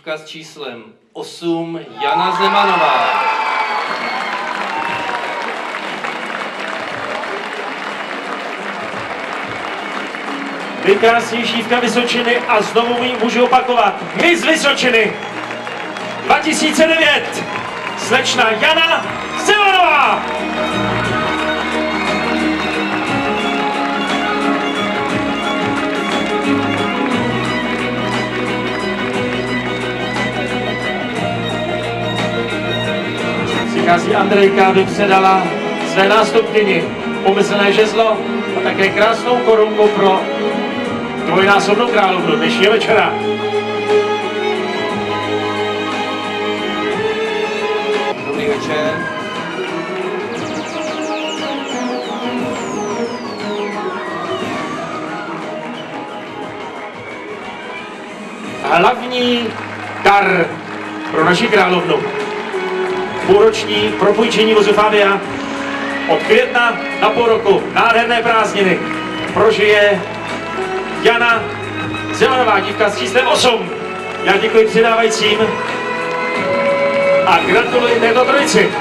dívka s číslem 8 Jana Zemanová. Nejkrásnější dívka Vysočiny a znovu ji můžu opakovat. Miss Vysočiny 2009, slečna Jana Zemanová. Přichází Andrejka, aby předala své nástupkyni pomyslné žezlo a také krásnou korunku pro dvojnásobnou královnu dnešního večera. Dobrý večer. Hlavní dar pro naši královnu. Půlroční propůjčení vozu Fabia od května na půl roku. Nádherné prázdniny. Prožije Jana Zemanová, dívka s číslem 8. Já děkuji přidávajícím a gratuluji této trojici.